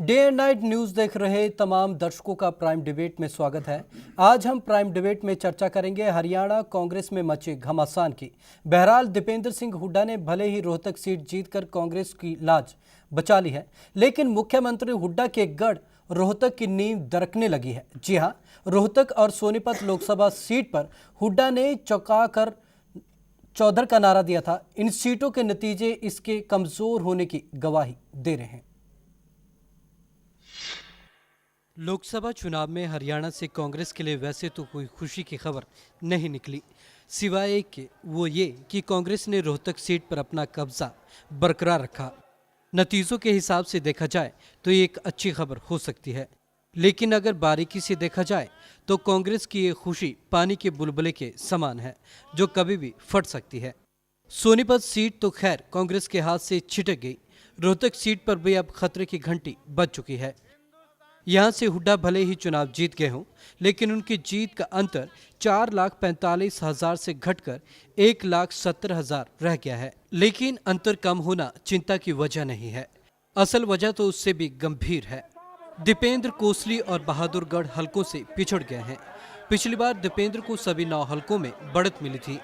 Day and night news देख रहे तमाम दर्शकों का प्राइम डिबेट में स्वागत है। आज हम प्राइम डिबेट में चर्चा करेंगे हरियाणा कांग्रेस में मचे घमासान की। बहरहाल दीपेंद्र सिंह हुड्डा ने भले ही रोहतक सीट जीतकर कांग्रेस की लाज बचा ली है, लेकिन मुख्यमंत्री हुड्डा के गढ़ रोहतक की नींव दरकने लगी है। जी हाँ, रोहतक और सोनीपत लोकसभा सीट पर हुड्डा ने चौंकाकर चौधर का नारा दिया था। इन सीटों के नतीजे इसके कमजोर होने की गवाही दे रहे हैं। लोकसभा चुनाव में हरियाणा से कांग्रेस के लिए वैसे तो कोई खुशी की खबर नहीं निकली, सिवाय एक के वो ये कि कांग्रेस ने रोहतक सीट पर अपना कब्जा बरकरार रखा। नतीजों के हिसाब से देखा जाए तो ये एक अच्छी खबर हो सकती है, लेकिन अगर बारीकी से देखा जाए तो कांग्रेस की ये खुशी पानी के बुलबुले के समान है जो कभी भी फट सकती है। सोनीपत सीट तो खैर कांग्रेस के हाथ से छिटक गई। रोहतक सीट पर भी अब खतरे की घंटी बज चुकी है। यहाँ से हुड्डा भले ही चुनाव जीत गए हों, लेकिन उनकी जीत का अंतर 4,45,000 से घटकर 1,70,000 रह गया है। लेकिन अंतर कम होना चिंता की वजह नहीं है, असल वजह तो उससे भी गंभीर है। दीपेंद्र कोसली और बहादुरगढ़ हलकों से पिछड़ गए हैं। पिछली बार दीपेंद्र को सभी 9 हलकों में बढ़त मिली थी।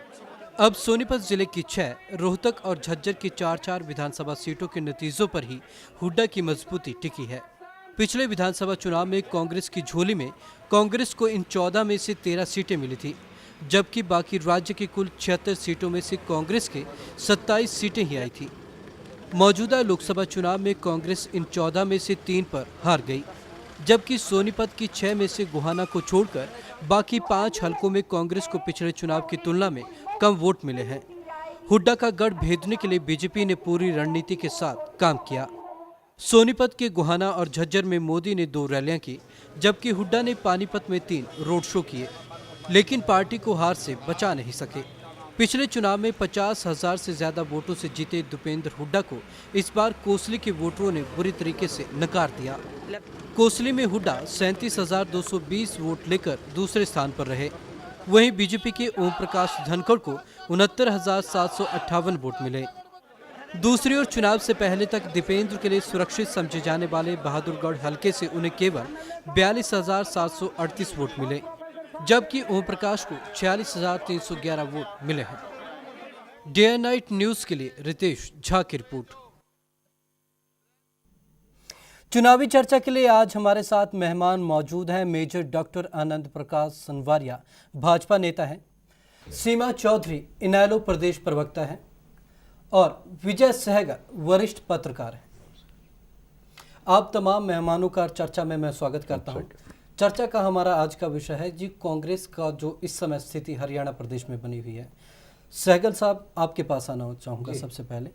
अब सोनीपत जिले की 6, रोहतक और झज्जर की 4-4 विधानसभा सीटों के नतीजों पर ही हुड्डा की मजबूती टिकी है। पिछले विधानसभा चुनाव में कांग्रेस की झोली में कांग्रेस को इन 14 में से 13 सीटें मिली थी, जबकि बाकी राज्य की कुल 76 सीटों में से कांग्रेस के 27 सीटें ही आई थी। मौजूदा लोकसभा चुनाव में कांग्रेस इन 14 में से 3 पर हार गई, जबकि सोनीपत की 6 में से गोहाना को छोड़कर बाकी 5 हलकों में कांग्रेस को पिछले चुनाव की तुलना में कम वोट मिले हैं। हुड्डा का गढ़ भेदने के लिए बीजेपी ने पूरी रणनीति के साथ काम किया। सोनीपत के गोहाना और झज्जर में मोदी ने 2 रैलियां की, जबकि हुड्डा ने पानीपत में 3 रोड शो किए, लेकिन पार्टी को हार से बचा नहीं सके। पिछले चुनाव में 50,000 से ज्यादा वोटों से जीते दीपेंद्र हुड्डा को इस बार कोसली के वोटरों ने बुरी तरीके से नकार दिया। कोसली में हुड्डा 37,220 वोट लेकर दूसरे स्थान पर रहे। वहीं बीजेपी के ओम प्रकाश धनखड़ को 69,758 वोट मिले। दूसरी ओर चुनाव से पहले तक दीपेंद्र के लिए सुरक्षित समझे जाने वाले बहादुरगढ़ हलके से उन्हें केवल 42,738 वोट मिले, जबकि ओम प्रकाश को 46,311 वोट मिले हैं। डे एंड नाइट न्यूज के लिए रितेश झा की रिपोर्ट। चुनावी चर्चा के लिए आज हमारे साथ मेहमान मौजूद हैं। मेजर डॉक्टर आनंद प्रकाश सनवारिया भाजपा नेता हैं, सीमा चौधरी इनेलो प्रदेश प्रवक्ता हैं और विजय सहगल वरिष्ठ पत्रकार हैं। आप तमाम मेहमानों का चर्चा में मैं स्वागत करता हूं। चर्चा का हमारा आज का विषय है जी कांग्रेस का जो इस समय स्थिति हरियाणा प्रदेश में बनी हुई है। सहगल साहब, आपके पास आना चाहूँगा सबसे पहले।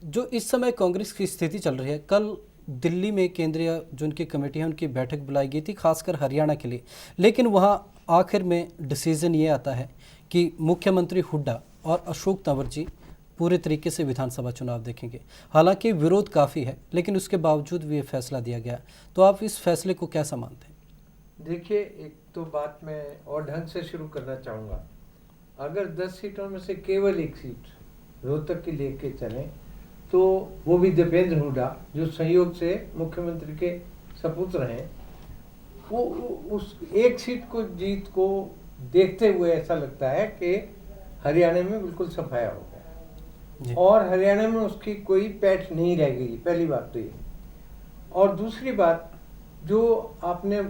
जो इस समय कांग्रेस की स्थिति चल रही है, कल दिल्ली में केंद्रीय जो उनकी कमेटी है उनकी बैठक बुलाई गई थी खासकर हरियाणा के लिए, लेकिन वहाँ आखिर में डिसीजन ये आता है कि मुख्यमंत्री हुड्डा और अशोक तंवर जी पूरे तरीके से विधानसभा चुनाव देखेंगे। हालांकि विरोध काफ़ी है, लेकिन उसके बावजूद भी ये फैसला दिया गया। तो आप इस फैसले को कैसा मानते हैं? देखिए, एक तो बात मैं और ढंग से शुरू करना चाहूँगा। अगर 10 सीटों में से केवल 1 सीट रोहतक की लेके चलें, तो वो भी दीपेंद्र हुड्डा जो संयोग से मुख्यमंत्री के सपुत्र हैं, वो उस 1 सीट को जीत को देखते हुए ऐसा लगता है कि हरियाणा में बिल्कुल सफाया हो गया और हरियाणा में उसकी कोई पैठ नहीं रह गई। पहली बात तो ये। और दूसरी बात जो आपने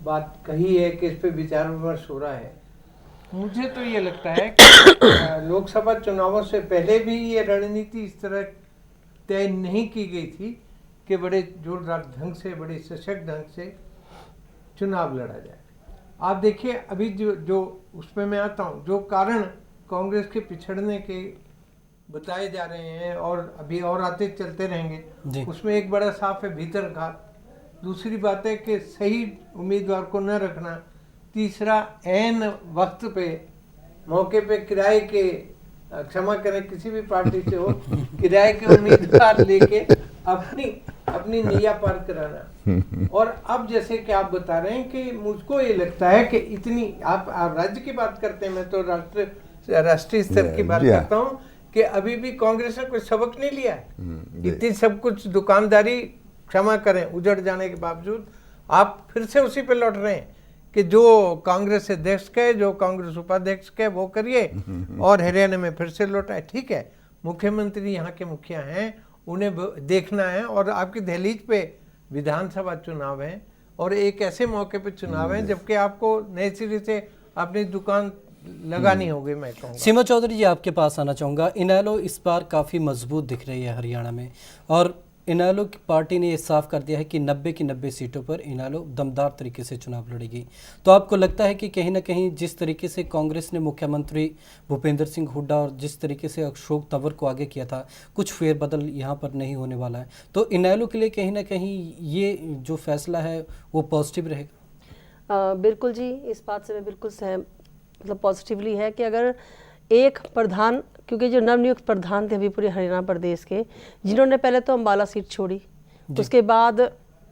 बात कही है कि इस पे विचार विमर्श हो रहा है, मुझे तो ये लगता है कि लोकसभा चुनावों से पहले भी ये रणनीति इस तरह तय नहीं की गई थी कि बड़े जोरदार ढंग से, बड़े सशक्त ढंग से चुनाव लड़ा जाए। आप देखिए, अभी जो उसमें मैं आता हूँ, जो कारण कांग्रेस के पिछड़ने के बताए जा रहे हैं और अभी और आते चलते रहेंगे, उसमें एक बड़ा साफ है भीतर का। दूसरी बात है कि सही उम्मीदवार को न रखना। तीसरा, ऐन वक्त पे मौके पे किराए के, क्षमा करें किसी भी पार्टी से हो, किराए के उम्मीदवार लेके अपनी नैया पार कराना। और अब जैसे कि आप बता रहे हैं कि मुझको ये लगता है कि इतनी आप राज्य की बात करते हैं, मैं तो राष्ट्रीय स्तर की बात करता हूँ कि अभी भी कांग्रेस ने कोई सबक नहीं लिया है। इतनी सब कुछ दुकानदारी क्षमा करें, उजड़ जाने के बावजूद आप फिर से उसी पे लौट रहे हैं कि जो कांग्रेस अध्यक्ष के, जो कांग्रेस उपाध्यक्ष के वो करिए और हरियाणा में फिर से लौटाए। ठीक है, मुख्यमंत्री यहाँ के मुखिया हैं, उन्हें देखना है। और आपकी दहलीज पे विधानसभा चुनाव है और एक ऐसे मौके पे चुनाव है जबकि आपको नए सिरे से अपनी दुकान लगानी होगी। मैं कहूँगा सीमा चौधरी जी, आपके पास आना चाहूँगा। इनेलो इस बार काफ़ी मजबूत दिख रही है हरियाणा में, और इनेलो की पार्टी ने ये साफ कर दिया है कि 90 की 90 सीटों पर इनेलो दमदार तरीके से चुनाव लड़ेगी। तो आपको लगता है कि कहीं ना कहीं जिस तरीके से कांग्रेस ने मुख्यमंत्री भूपेंद्र सिंह हुड्डा और जिस तरीके से अशोक तंवर को आगे किया था, कुछ फेरबदल यहाँ पर नहीं होने वाला है, तो इनेलो के लिए कहीं ना कहीं ये जो फैसला है वो पॉजिटिव रहेगा? बिल्कुल जी, इस बात से मैं बिल्कुल मतलब पॉजिटिवली है कि अगर एक प्रधान, क्योंकि जो नवनियुक्त प्रधान थे अभी पूरे हरियाणा प्रदेश के, जिन्होंने पहले तो अम्बाला सीट छोड़ी, उसके बाद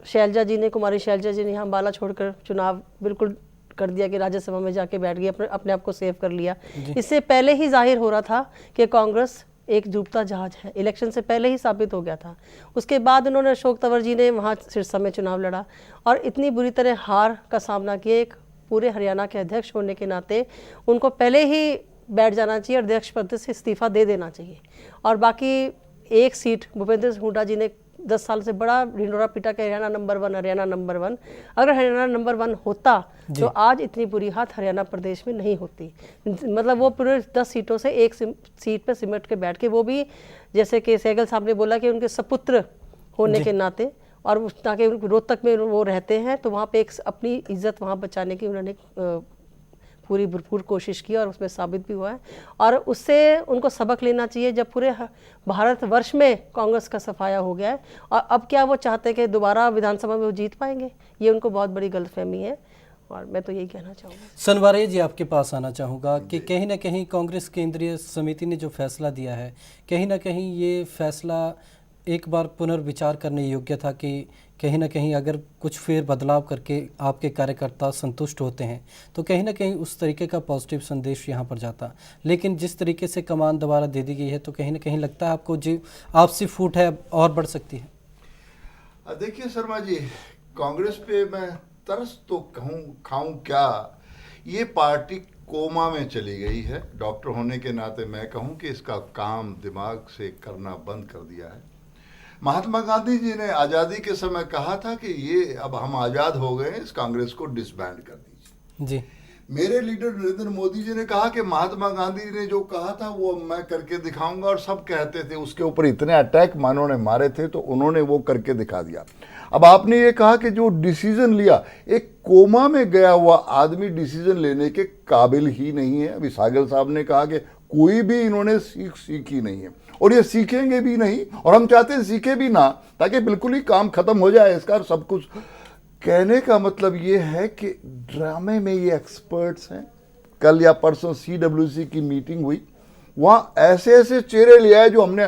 शैलजा जी ने, कुमारी शैलजा जी ने यहाँ अम्बाला छोड़कर चुनाव बिल्कुल कर दिया कि राज्यसभा में जाके बैठ गई, अपने आप को सेव कर लिया। इससे पहले ही जाहिर हो रहा था कि कांग्रेस एक डूबता जहाज है, इलेक्शन से पहले ही साबित हो गया था। उसके बाद उन्होंने, अशोक तंवर जी ने वहाँ सिरसा में चुनाव लड़ा और इतनी बुरी तरह हार का सामना किया। एक पूरे हरियाणा के अध्यक्ष होने के नाते उनको पहले ही बैठ जाना चाहिए और अध्यक्ष पद से इस्तीफा दे देना चाहिए। और बाकी एक सीट भूपेंद्र सिंह हुड्डा जी ने 10 साल से बड़ा ढिंडोरा पीटा के हरियाणा नंबर 1, हरियाणा नंबर 1। अगर हरियाणा नंबर 1 होता तो आज इतनी बुरी हालत हरियाणा प्रदेश में नहीं होती। मतलब वो पूरे 10 सीटों से एक सीट पे सिमट के बैठ के, वो भी जैसे कि सहगल साहब ने बोला कि उनके सपुत्र होने के नाते, और ताकि रोहतक में वो रहते हैं तो वहाँ पे एक अपनी इज्जत वहाँ बचाने की उन्होंने पूरी भरपूर कोशिश की और उसमें साबित भी हुआ है। और उससे उनको सबक लेना चाहिए, जब पूरे भारतवर्ष में कांग्रेस का सफाया हो गया है और अब क्या वो चाहते हैं कि दोबारा विधानसभा में वो जीत पाएंगे, ये उनको बहुत बड़ी गलतफहमी है। और मैं तो यही कहना चाहूँगा। सनवारे जी, आपके पास आना चाहूँगा कि कहीं ना कहीं कांग्रेस केंद्रीय समिति ने जो फैसला दिया है, कहीं ना कहीं ये फैसला एक बार पुनर्विचार करने योग्य था कि कहीं ना कहीं अगर कुछ फेर बदलाव करके आपके कार्यकर्ता संतुष्ट होते हैं तो कहीं ना कहीं उस तरीके का पॉजिटिव संदेश यहाँ पर जाता। लेकिन जिस तरीके से कमान दोबारा दे दी गई है तो कहीं ना कहीं लगता है आपको जो आपसी फूट है और बढ़ सकती है। देखिए शर्मा जी, कांग्रेस पे मैं तरस तो खाऊं क्या, ये पार्टी कोमा में चली गई है। डॉक्टर होने के नाते मैं कहूं कि इसका काम दिमाग से करना बंद कर दिया है। महात्मा गांधी जी ने आज़ादी के समय कहा था कि ये अब हम आज़ाद हो गए हैं, इस कांग्रेस को डिसबैंड कर दीजिए जी। मेरे लीडर नरेंद्र मोदी जी ने कहा कि महात्मा गांधी ने जो कहा था वो मैं करके दिखाऊंगा, और सब कहते थे। उसके ऊपर इतने अटैक मानों ने मारे थे तो उन्होंने वो करके दिखा दिया। अब आपने ये कहा कि जो डिसीजन लिया, एक कोमा में गया हुआ आदमी डिसीजन लेने के काबिल ही नहीं है। अभी सागल साहब ने कहा कि कोई भी इन्होंने सीखी नहीं है और ये सीखेंगे भी नहीं, और हम चाहते हैं सीखे भी ना, ताकि बिल्कुल ही काम खत्म हो जाए इसका। सब कुछ कहने का मतलब ये है कि ड्रामे में ये एक्सपर्ट्स हैं। कल या परसों CWC की मीटिंग हुई, वहाँ ऐसे ऐसे चेहरे ले आए जो हमने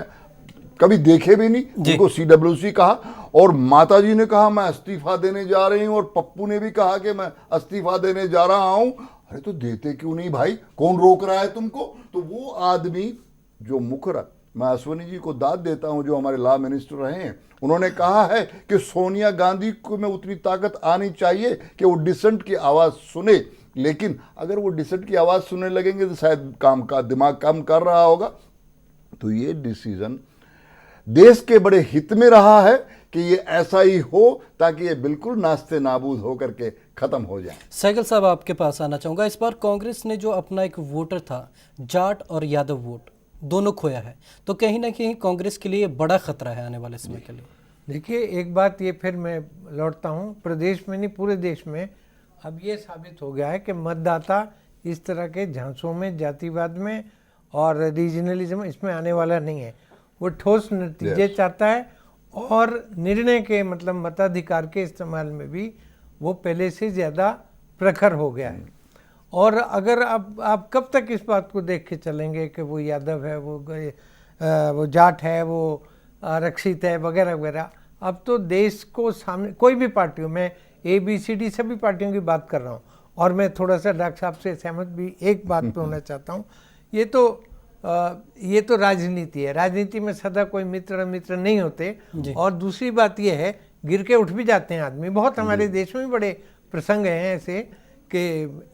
कभी देखे भी नहीं, उनको CWC कहा, और माता जी ने कहा मैं इस्तीफा देने जा रही हूँ, और पप्पू ने भी कहा कि मैं इस्तीफा देने जा रहा हूँ। अरे तो देते क्यों नहीं भाई, कौन रोक रहा है तुमको? तो वो आदमी जो मुखर, मैं अश्वनी जी को दाद देता हूं जो हमारे लॉ मिनिस्टर रहे हैं, उन्होंने कहा है कि सोनिया गांधी को में उतनी ताकत आनी चाहिए कि वो डिसेंट की आवाज़ सुने। लेकिन अगर वो डिसेंट की आवाज़ सुनने लगेंगे तो शायद दिमाग काम कर रहा होगा। तो ये डिसीजन देश के बड़े हित में रहा है कि ये ऐसा ही हो, ताकि ये बिल्कुल नास्ते नाबूद होकर के खत्म हो जाए। सहगल साहब, आपके पास आना चाहूँगा। इस बार कांग्रेस ने जो अपना एक वोटर था, जाट और यादव वोट दोनों खोया है, तो कहीं ना कहीं कांग्रेस के लिए बड़ा खतरा है आने वाले समय के लिए। देखिए, एक बात ये फिर मैं लौटता हूँ, प्रदेश में नहीं पूरे देश में अब ये साबित हो गया है कि मतदाता इस तरह के झांसों में, जातिवाद में और रीजनलिज्म इसमें आने वाला नहीं है। वो ठोस नतीजे चाहता है और निर्णय के मतलब मताधिकार के इस्तेमाल में भी वो पहले से ज़्यादा प्रखर हो गया है। और अगर आप कब तक इस बात को देख के चलेंगे कि वो यादव है, वो जाट है, वो आरक्षित है वगैरह वगैरह। अब तो देश को सामने कोई भी पार्टी हो, मैं ABCD सभी पार्टियों की बात कर रहा हूँ, और मैं थोड़ा सा डॉक्टर साहब से सहमत भी एक बात पे होना चाहता हूँ। ये तो राजनीति है, राजनीति में सदा कोई मित्र नहीं होते। और दूसरी बात ये है, गिर के उठ भी जाते हैं आदमी। बहुत हमारे देश में भी बड़े प्रसंग हैं ऐसे कि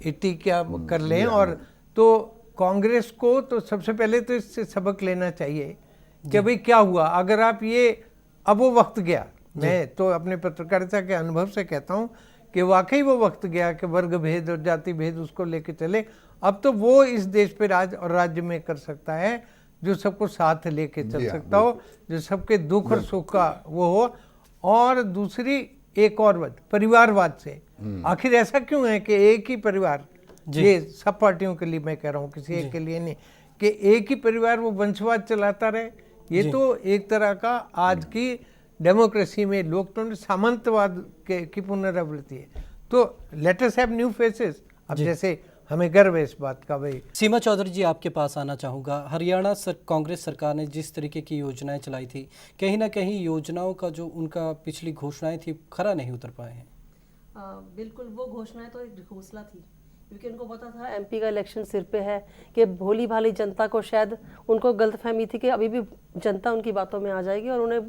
इट्टी क्या कर लें। और तो कांग्रेस को तो सबसे पहले तो इससे सबक लेना चाहिए कि भाई क्या हुआ। अगर आप ये अब वो वक्त गया, मैं तो अपने पत्रकारिता के अनुभव से कहता हूँ कि वाकई वो वक्त गया कि वर्ग भेद और जाति भेद उसको लेके चले। अब तो वो इस देश पे राज और राज्य में कर सकता है जो सबको साथ लेके चल सकता हो, जो सबके दुख और सुख का वो हो। और दूसरी एक और बात, परिवारवाद से। आखिर ऐसा क्यों है कि एक ही परिवार, ये सब पार्टियों के लिए मैं कह रहा हूँ, किसी एक के लिए नहीं, कि एक ही परिवार वो वंशवाद चलाता रहे। ये तो एक तरह का आज की डेमोक्रेसी में लोकतंत्र सामंतवाद की पुनरावृत्ति है। तो let us have new faces. अब जैसे हमें गर्व है इस बात का भाई। सीमा चौधरी जी, आपके पास आना चाहूँगा। हरियाणा कांग्रेस सरकार ने जिस तरीके की योजनाएं चलाई थी, कहीं ना कहीं योजनाओं का जो उनका पिछली घोषणाएं थी खरा नहीं उतर पाए हैं। बिल्कुल, वो घोषणाएं तो एक घोषणा थी, क्योंकि उनको पता था एमपी का इलेक्शन सिर पे है, कि भोली भाली जनता को शायद उनको गलतफहमी थी कि अभी भी जनता उनकी बातों में आ जाएगी। और उन्हें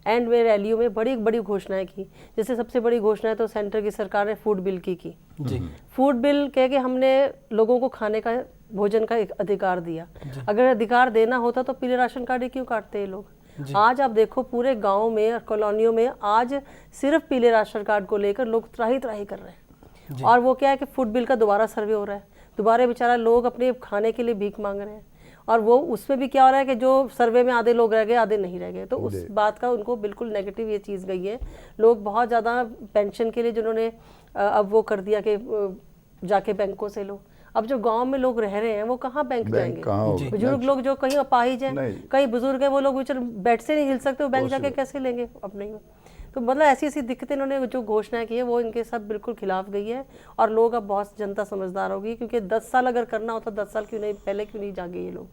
एंड में रैलियों में बड़ी बड़ी घोषणाएं की। जैसे सबसे बड़ी घोषणा तो सेंटर की सरकार ने फूड बिल की जी। फूड बिल कह के हमने लोगों को खाने का, भोजन का एक अधिकार दिया। अगर अधिकार देना होता तो पीले राशन कार्ड ही क्यों काटते हैं लोग। आज आप देखो पूरे गाँव में और कॉलोनियों में आज सिर्फ पीले राशन कार्ड को लेकर लोग त्राही त्राही कर रहे हैं। और वो क्या है कि फूड बिल का दोबारा सर्वे हो रहा है, दोबारा बेचारा लोग अपने खाने के लिए भीख मांग रहे हैं। और वो उसमें भी क्या हो रहा है कि जो सर्वे में आधे लोग रह गए, आधे नहीं रह गए। तो उस बात का उनको बिल्कुल नेगेटिव ये चीज़ गई है। लोग बहुत ज़्यादा पेंशन के लिए जिन्होंने अब वो कर दिया कि जाके बैंकों से लो। अब जो गांव में लोग रह रहे हैं वो कहाँ बैंक जाएंगे। बुजुर्ग लोग जो कहीं अपाहिज हैं, कई बुजुर्ग हैं, वो लोग बेड से नहीं हिल सकते, वो बैंक जाके कैसे लेंगे अपने। तो मतलब ऐसी ऐसी दिक्कतें इन्होंने जो घोषणाएं की है वो इनके सब बिल्कुल खिलाफ गई है। और लोग अब बहुत जनता समझदार होगी, क्योंकि 10 साल अगर करना होता 10 साल क्यों नहीं पहले क्यों नहीं जागे ये लोग,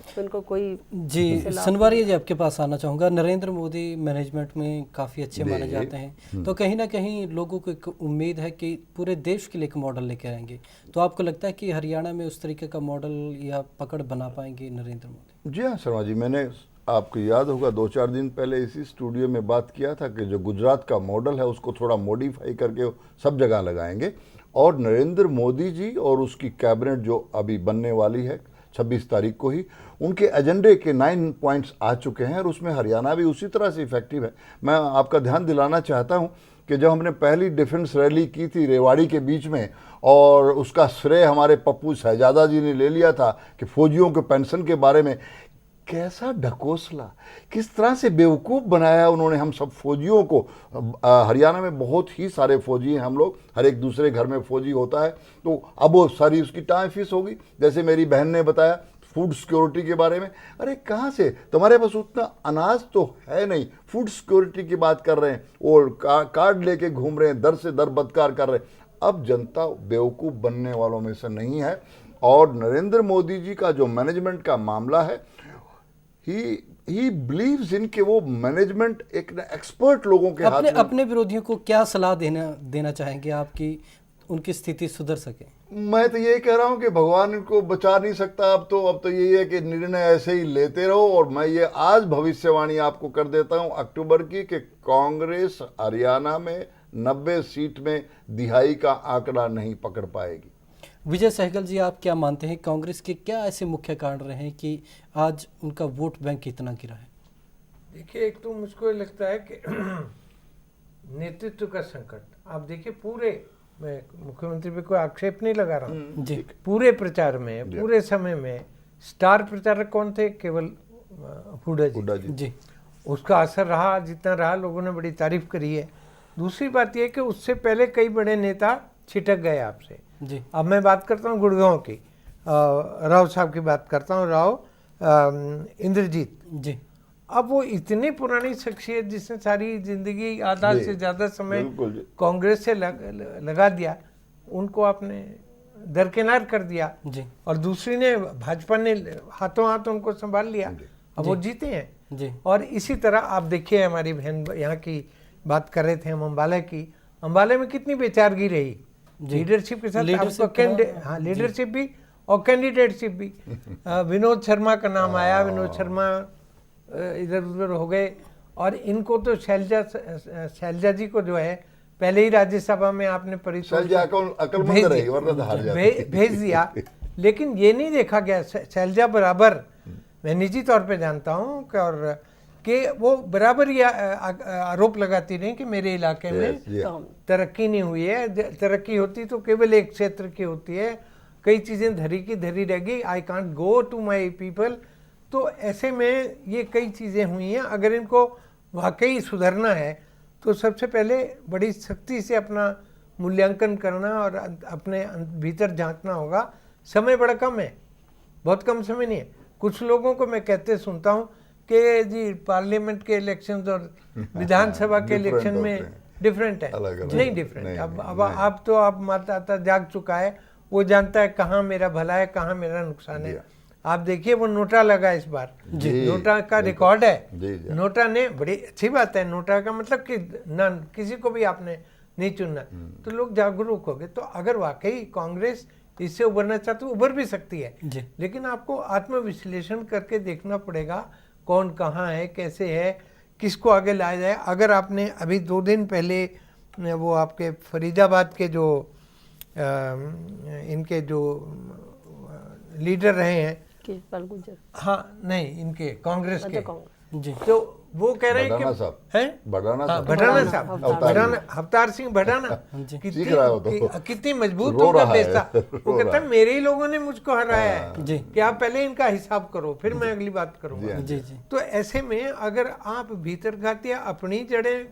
तो इनको कोई। जी, सनवारिया जी, आपके पास आना चाहूँगा। नरेंद्र मोदी मैनेजमेंट में काफ़ी अच्छे माने जाते हैं, तो कहीं ना कहीं लोगों को एक उम्मीद है कि पूरे देश के लिए एक मॉडल लेके आएंगे। तो आपको लगता है कि हरियाणा में उस तरीके का मॉडल या पकड़ बना पाएंगे नरेंद्र मोदी? जी हाँ शर्मा जी, मैंने आपको याद होगा 2-4 दिन पहले इसी स्टूडियो में बात किया था कि जो गुजरात का मॉडल है उसको थोड़ा मॉडिफाई करके सब जगह लगाएंगे। और नरेंद्र मोदी जी और उसकी कैबिनेट जो अभी बनने वाली है 26 तारीख को ही, उनके एजेंडे के 9 पॉइंट्स आ चुके हैं और उसमें हरियाणा भी उसी तरह से इफेक्टिव है। मैं आपका ध्यान दिलाना चाहता हूं कि जब हमने पहली डिफेंस रैली की थी रेवाड़ी के बीच में, और उसका श्रेय हमारे पप्पू शहजादा जी ने ले लिया था कि फौजियों के पेंशन के बारे में, कैसा ढकोसला, किस तरह से बेवकूफ़ बनाया उन्होंने हम सब फौजियों को। हरियाणा में बहुत ही सारे फौजी हैं हम लोग, हर एक दूसरे घर में फौजी होता है। तो अब वो सारी उसकी टाइम फीस होगी। जैसे मेरी बहन ने बताया फूड सिक्योरिटी के बारे में, अरे कहाँ से, तुम्हारे पास उतना अनाज तो है नहीं, फूड सिक्योरिटी की बात कर रहे हैं, और कार्ड लेके घूम रहे हैं, दर से दर बदकार कर रहे हैं। अब जनता बेवकूफ़ बनने वालों में से नहीं है। और नरेंद्र मोदी जी का जो मैनेजमेंट का मामला है, ही बिलीव्स इन कि वो मैनेजमेंट एक एक्सपर्ट लोगों के हाथ में। अपने विरोधियों को क्या सलाह देना चाहेंगे आप कि उनकी स्थिति सुधर सके? मैं तो ये कह रहा हूँ कि भगवान इनको बचा नहीं सकता। अब तो ये है कि निर्णय ऐसे ही लेते रहो। और मैं ये आज भविष्यवाणी आपको कर देता हूँ अक्टूबर की, कि कांग्रेस हरियाणा में 90 सीट में दिहाई का आंकड़ा नहीं पकड़ पाएगी। विजय सहगल जी, आप क्या मानते हैं, कांग्रेस के क्या ऐसे मुख्य कारण रहे हैं कि आज उनका वोट बैंक इतना गिरा है? देखिए, एक तो मुझको लगता है कि नेतृत्व का संकट। आप देखिए, पूरे, मैं मुख्यमंत्री पे कोई आक्षेप नहीं लगा रहा हूँ जी, पूरे प्रचार में, पूरे समय में स्टार प्रचारक कौन थे? केवल हुड्डा जी। उसका असर रहा जितना रहा, लोगों ने बड़ी तारीफ करी है। दूसरी बात यह कि उससे पहले कई बड़े नेता छिटक गए आपसे जी। अब मैं बात करता हूँ गुड़गांव की, राव साहब की बात करता हूँ, राव इंद्रजीत जी। अब वो इतनी पुरानी शख्सियत जिसने सारी जिंदगी आधा से ज्यादा समय कांग्रेस से लगा दिया, उनको आपने दरकिनार कर दिया जी। और दूसरी ने, भाजपा ने हाथों हाथ उनको संभाल लिया, अब वो जीते हैं जी। और इसी तरह आप देखिए, हमारी बहन यहाँ की बात कर रहे थे हम, अम्बाला की, अम्बाला में कितनी बेचारगी रही लीडरशिप के साथ। हाँ, लीडरशिप भी और कैंडिडेटशिप भी। विनोद शर्मा का नाम आया, विनोद शर्मा इधर उधर हो गए, और इनको तो शैलजा जी को जो है पहले ही राज्यसभा में आपने शैलजा अकलमंद भेज रहेगी, दिया। वरना तो हार जाती। भेज दिया। लेकिन ये नहीं देखा गया शैलजा बराबर, मैं निजी तौर पे जानता हूँ कि वो बराबर ये आरोप लगाती रही कि मेरे इलाके में तरक्की नहीं हुई है। तरक्की होती तो केवल एक क्षेत्र की होती है, कई चीज़ें धरी की धरी रह गई, I can't go to my people. तो ऐसे में ये कई चीज़ें हुई हैं। अगर इनको वाकई सुधरना है तो सबसे पहले बड़ी सख्ती से अपना मूल्यांकन करना और अपने भीतर झांकना होगा। समय बड़ा कम है, बहुत कम समय नहीं है। कुछ लोगों को मैं कहते सुनता हूँ कि जी पार्लियामेंट के इलेक्शंस और विधानसभा के इलेक्शन में डिफरेंट है। नहीं डिफरेंट। अब आप तो आप मतदाता जाग चुका है, वो जानता है कहाँ मेरा भला है, कहाँ मेरा नुकसान है। आप देखिए वो नोटा लगा इस बार, नोटा का रिकॉर्ड है। नोटा ने, बड़ी अच्छी बात है, नोटा का मतलब कि ना किसी को भी आपने नहीं चुनना, तो लोग जागरूक हो गए। तो अगर वाकई कांग्रेस इससे उभरना चाहते तो उभर भी सकती है, लेकिन आपको आत्मविश्लेषण करके देखना पड़ेगा कौन कहाँ है, कैसे है, किसको आगे लाया जाए। अगर आपने अभी 2 दिन पहले वो आपके फरीदाबाद के जो इनके जो लीडर रहे हैं, हाँ नहीं, इनके कांग्रेस के जी, तो वो कह रहे हैं कि भडाना साहब, अवतार सिंह भडाना कितनी मजबूत होगा बेसा। वो कहता है मेरे ही लोगों ने मुझको हराया है कि आप पहले इनका हिसाब करो, फिर मैं अगली बात करूंगा। तो ऐसे में अगर आप भीतर घात या अपनी जड़ें,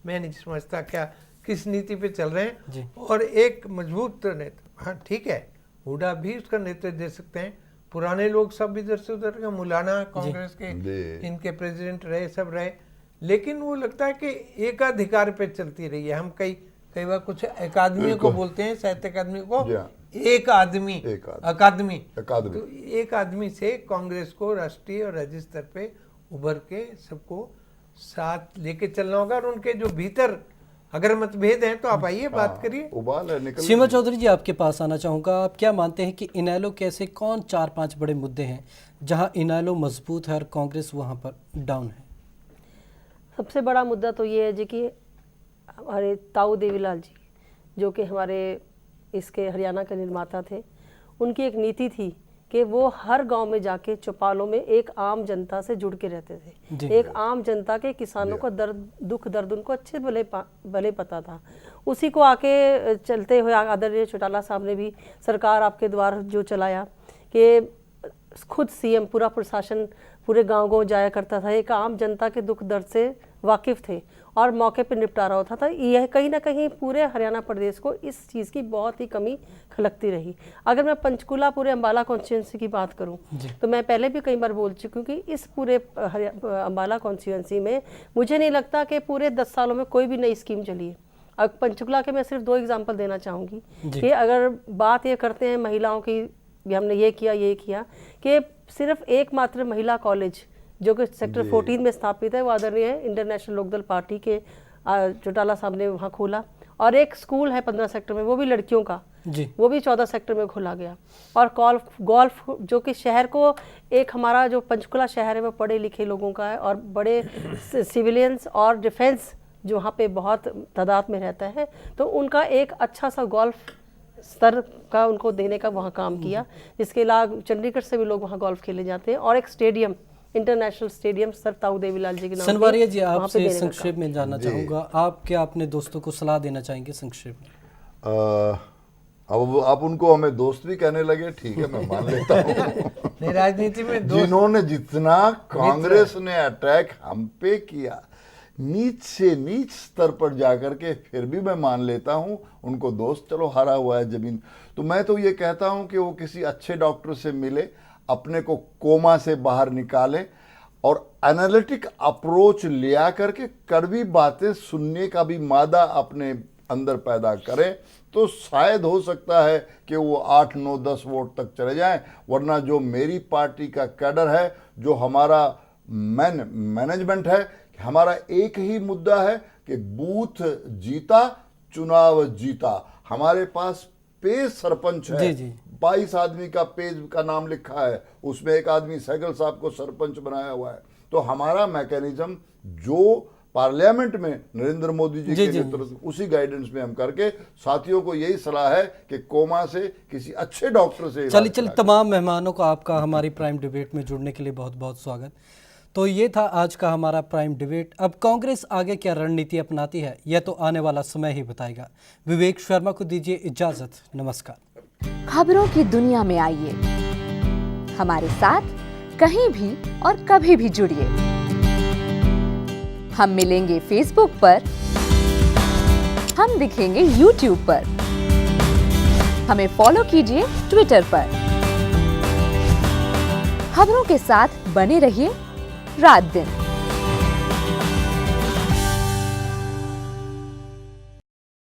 मैं नहीं समझता क्या किस नीति पे चल रहे हैं, और एक मजबूत नेता, हाँ ठीक है, हुड्डा भी उसका नेतृत्व दे सकते हैं। पुराने लोग सब इधर से उधर का, मुलाना कांग्रेस के इनके प्रेसिडेंट रहे, सब रहे, लेकिन वो लगता है कि एकाधिकार पे चलती रही है। हम कई बार कुछ अकादमियों को बोलते हैं, साहित्य अकादमी को, एक आदमी अकादमी, तो एक आदमी से कांग्रेस को राष्ट्रीय और राज्य स्तर पे उभर के सबको साथ लेके चलना होगा। और उनके जो भीतर अगर मतभेद हैं तो आप आइए बात करिए। सीमा चौधरी जी, आपके पास आना चाहूँगा। आप क्या मानते हैं कि इनेलो के ऐसे कौन 4-5 बड़े मुद्दे हैं जहां इनेलो मजबूत है और कांग्रेस वहां पर डाउन है? सबसे बड़ा मुद्दा तो ये है जी कि हमारे ताऊ देवीलाल जी, जो कि हमारे इसके हरियाणा के निर्माता थे, उनकी एक नीति थी कि वो हर गांव में जाके चौपालों में एक आम जनता से जुड़ के रहते थे। एक आम जनता के, किसानों को दुख दर्द उनको अच्छे भले पता था। उसी को आके चलते हुए आदरणीय चौटाला साहब ने भी सरकार आपके द्वार जो चलाया कि खुद सीएम, पूरा प्रशासन पूरे गांव जाया करता था, एक आम जनता के दुख दर्द से वाकिफ थे और मौके पर निपटारा होता था। यह कहीं ना कहीं पूरे हरियाणा प्रदेश को इस चीज़ की बहुत ही कमी खलकती रही। अगर मैं पंचकुला पूरे अम्बाला कॉन्स्टिट्यूंसी की बात करूं तो मैं पहले भी कई बार बोल चुकी हूँ कि इस पूरे अम्बाला कॉन्स्टिट्यूंसी में मुझे नहीं लगता कि पूरे 10 सालों में कोई भी नई स्कीम चली है। अब पंचकुला के मैं सिर्फ 2 एग्जाम्पल देना चाहूँगी कि अगर बात ये करते हैं महिलाओं की, हमने ये किया कि सिर्फ एकमात्र महिला कॉलेज जो कि सेक्टर 14 में स्थापित है, वो आदरणीय इंटरनेशनल लोकदल पार्टी के चौटाला साहब ने वहाँ खोला। और एक स्कूल है 15 सेक्टर में, वो भी लड़कियों का, वो भी 14 सेक्टर में खोला गया। और गोल्फ जो कि शहर को, एक हमारा जो पंचकुला शहर है वो पढ़े लिखे लोगों का है और बड़े सिविलियंस और डिफेंस जो वहाँ पे बहुत तादाद में रहता है, तो उनका एक अच्छा सा गोल्फ स्तर का उनको देने का वहाँ काम किया, जिसके अलावा चंडीगढ़ से भी लोग वहाँ गोल्फ खेले जाते हैं। और एक स्टेडियम, इंटरनेशनल स्टेडियम सर ताऊ देवीलाल जी के नाम। सनवारिया जी, आपसे संक्षेप में जानना चाहूँगा, आप क्या अपने दोस्तों को सलाह देना चाहेंगे संक्षेप में? अब आप उनको हमें दोस्त भी कहने लगे, ठीक है, मैं मान लेता हूँ। राजनीति में जिन्होंने जितना कांग्रेस ने अटैक हम पे किया, नीच से नीच स्तर पर जाकर के, फिर भी मैं मान लेता हूं उनको दोस्त। चलो हारा हुआ है जमीन, तो मैं तो ये कहता हूं कि वो किसी अच्छे डॉक्टर से मिले, अपने को कोमा से बाहर निकाले और एनालिटिक अप्रोच लिया करके कड़वी बातें सुनने का भी मादा अपने अंदर पैदा करें, तो शायद हो सकता है कि वो 8, 9, 10 वोट तक चले जाएं। वरना जो मेरी पार्टी का कैडर है, जो हमारा मैनेजमेंट है, हमारा एक ही मुद्दा है कि बूथ जीता, चुनाव जीता। हमारे पास पेज सरपंच है, 22 आदमी का पेज का नाम लिखा है, उसमें एक आदमी सहगल साहब को सरपंच बनाया हुआ है। तो हमारा मैकेनिज्म जो पार्लियामेंट में नरेंद्र मोदी जी जी, के जी। नेतृत्व, उसी गाइडेंस में हम करके साथियों को यही सलाह है कि कोमा से किसी अच्छे डॉक्टर से इलाज चलिए कराएं। तमाम मेहमानों को आपका हमारी प्राइम डिबेट में जुड़ने के लिए बहुत बहुत स्वागत। तो ये था आज का हमारा प्राइम डिबेट। अब कांग्रेस आगे क्या रणनीति अपनाती है यह तो आने वाला समय ही बताएगा। विवेक शर्मा को दीजिए इजाजत, नमस्कार। खबरों की दुनिया में आइए, हमारे साथ कहीं भी और कभी भी जुड़िए। हम मिलेंगे फेसबुक पर, हम दिखेंगे यूट्यूब पर, हमें फॉलो कीजिए ट्विटर पर। खबरों के साथ बने रहिए रात दिन।